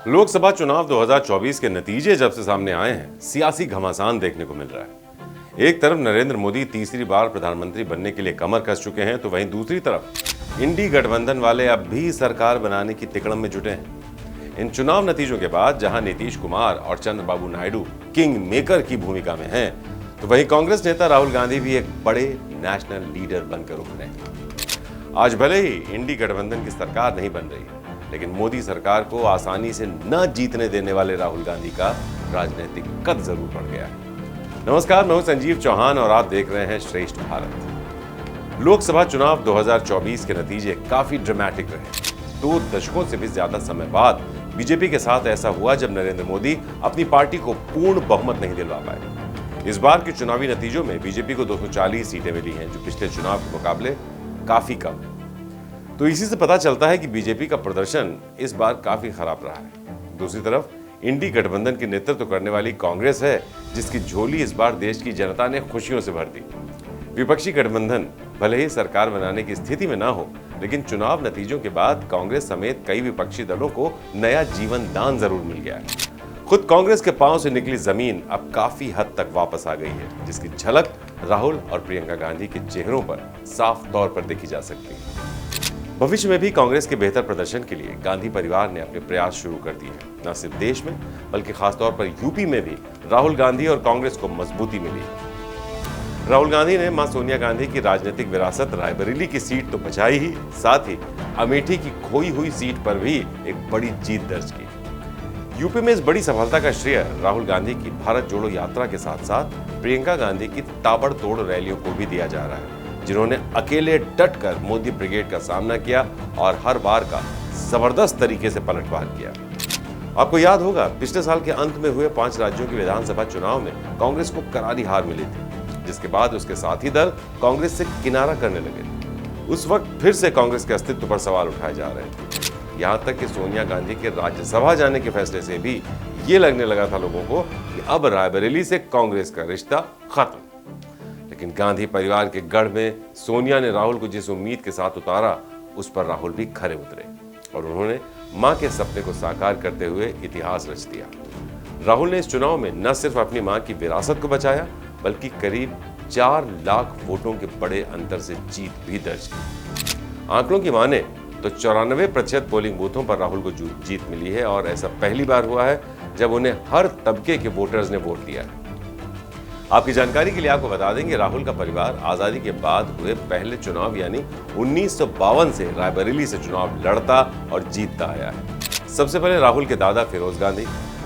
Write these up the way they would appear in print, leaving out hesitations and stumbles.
लोकसभा चुनाव 2024 के नतीजे जब से सामने आए हैं, सियासी घमासान देखने को मिल रहा है। एक तरफ नरेंद्र मोदी तीसरी बार प्रधानमंत्री बनने के लिए कमर कस चुके हैं, तो वहीं दूसरी तरफ इंडी गठबंधन वाले अब भी सरकार बनाने की तिकड़म में जुटे हैं। इन चुनाव नतीजों के बाद जहां नीतीश कुमार और चंद्रबाबू नायडू किंग मेकर की भूमिका में हैं, तो वहीं कांग्रेस नेता राहुल गांधी भी एक बड़े नेशनल लीडर बनकर उभरे हैं। आज भले ही इंडी गठबंधन की सरकार नहीं बन रही, लेकिन मोदी सरकार को आसानी से न जीतने देने वाले राहुल गांधी का राजनीतिक कद जरूर बढ़ गया है। नमस्कार, मैं हूं संजीव चौहान और आप देख रहे हैं श्रेष्ठ भारत। लोकसभा चुनाव 2024 के नतीजे काफी ड्रामेटिक रहे। 2 दशकों से भी ज्यादा समय बाद बीजेपी के साथ ऐसा हुआ जब नरेंद्र मोदी अपनी पार्टी को पूर्ण बहुमत नहीं दिलवा पाए। इस बार के चुनावी नतीजों में बीजेपी को 240 सीटें मिली हैं, जो पिछले चुनाव के मुकाबले काफी कम है। तो इसी से पता चलता है कि बीजेपी का प्रदर्शन इस बार काफी खराब रहा है। दूसरी तरफ इंडी गठबंधन की नेतृत्व करने वाली कांग्रेस है, जिसकी झोली इस बार देश की जनता ने खुशियों से भर दी। विपक्षी गठबंधन भले ही सरकार बनाने की स्थिति में ना हो, लेकिन चुनाव नतीजों के बाद कांग्रेस समेत कई विपक्षी दलों को नया जीवन दान जरूर मिल गया है। खुद कांग्रेस के पांव से निकली जमीन अब काफी हद तक वापस आ गई है, जिसकी झलक राहुल और प्रियंका गांधी के चेहरों पर साफ तौर पर देखी जा सकती है। भविष्य में भी कांग्रेस के बेहतर प्रदर्शन के लिए गांधी परिवार ने अपने प्रयास शुरू कर दिए हैं। न सिर्फ देश में, बल्कि खासतौर पर यूपी में भी राहुल गांधी और कांग्रेस को मजबूती मिली। राहुल गांधी ने मां सोनिया गांधी की राजनीतिक विरासत रायबरेली की सीट तो बचाई ही, साथ ही अमेठी की खोई हुई सीट पर भी एक बड़ी जीत दर्ज की। यूपी में इस बड़ी सफलता का श्रेय राहुल गांधी की भारत जोड़ो यात्रा के साथ साथ प्रियंका गांधी की ताबड़तोड़ रैलियों को भी दिया जा रहा है, जिन्होंने अकेले डटकर मोदी ब्रिगेड का सामना किया और हर बार का जबरदस्त तरीके से पलटवार किया। आपको याद होगा, पिछले साल के अंत में हुए 5 राज्यों के विधानसभा चुनाव में कांग्रेस को करारी हार मिली थी, जिसके बाद उसके साथी दल कांग्रेस से किनारा करने लगे। उस वक्त फिर से कांग्रेस के अस्तित्व पर सवाल उठाए जा रहे थे। यहाँ तक कि सोनिया गांधी के राज्यसभा जाने के फैसले से भी ये लगने लगा था लोगों को कि अब रायबरेली से कांग्रेस का रिश्ता खत्म। लेकिन गांधी परिवार के गढ़ में सोनिया ने राहुल को जिस उम्मीद के साथ उतारा, उस पर राहुल भी खरे उतरे और उन्होंने मां के सपने को साकार करते हुए इतिहास रच दिया। राहुल ने इस चुनाव में न सिर्फ अपनी मां की विरासत को बचाया, बल्कि करीब 4 लाख वोटों के बड़े अंतर से जीत भी दर्ज की। आंकड़ों की माने तो 94% पोलिंग बूथों पर राहुल को जीत मिली है और ऐसा पहली बार हुआ है जब उन्हें हर तबके के वोटर्स ने वोट दिया है। आपकी जानकारी के लिए आपको बता देंगे, राहुल का परिवार आजादी के बाद हुए पहले चुनाव यानी 1952 से रायबरेली से चुनाव लड़ता और जीतता आया है। सबसे पहले राहुल के दादा फिरोज गांधी,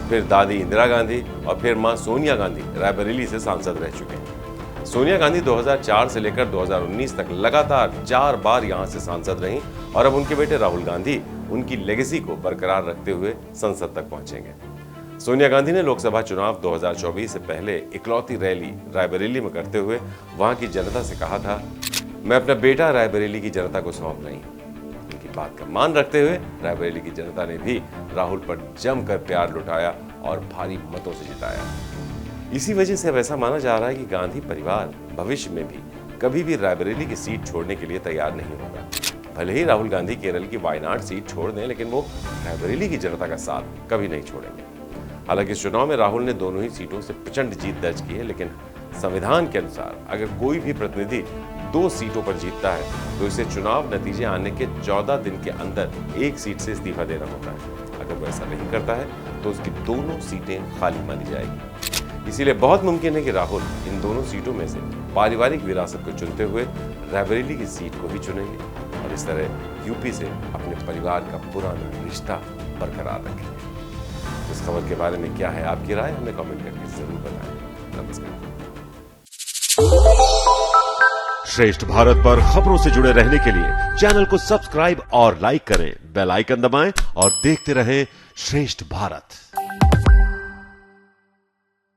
फिर दादी इंदिरा गांधी और फिर मां सोनिया गांधी रायबरेली से सांसद रह चुके हैं। सोनिया गांधी 2004 से लेकर 2019 तक लगातार 4 बार यहां से सांसद रहीं और अब उनके बेटे राहुल गांधी उनकी लेगेसी को बरकरार रखते हुए संसद तक पहुंचेंगे। सोनिया गांधी ने लोकसभा चुनाव 2024 से पहले इकलौती रैली रायबरेली में करते हुए वहां की जनता से कहा था, मैं अपना बेटा रायबरेली की जनता को सौंप रही हूं। उनकी बात का मान रखते हुए रायबरेली की जनता ने भी राहुल पर जमकर प्यार लुटाया और भारी मतों से जिताया। इसी वजह से अब ऐसा माना जा रहा है कि गांधी परिवार भविष्य में भी कभी भी रायबरेली की सीट छोड़ने के लिए तैयार नहीं होगा। भले ही राहुल गांधी केरल की वायनाड सीट छोड़ दें, लेकिन वो रायबरेली की जनता का साथ कभी नहीं छोड़ेंगे। हालांकि इस चुनाव में राहुल ने दोनों ही सीटों से प्रचंड जीत दर्ज की है, लेकिन संविधान के अनुसार अगर कोई भी प्रतिनिधि 2 सीटों पर जीतता है तो इसे चुनाव नतीजे आने के 14 दिन के अंदर 1 सीट से इस्तीफा देना होता है। अगर वो ऐसा नहीं करता है तो उसकी दोनों सीटें खाली मानी जाएगी। इसीलिए बहुत मुमकिन है कि राहुल इन दोनों सीटों में से पारिवारिक विरासत को चुनते हुए रायबरेली की सीट को भी चुनेंगे और इस तरह यूपी से अपने परिवार का पुराना रिश्ता बरकरार रखेंगे। इस खबर के बारे में क्या है आपकी राय, हमें कमेंट करके जरूर बताएं। नमस्कार। श्रेष्ठ भारत पर खबरों से जुड़े रहने के लिए चैनल को सब्सक्राइब और लाइक करें, बेल आइकन दबाएं और देखते रहें श्रेष्ठ भारत।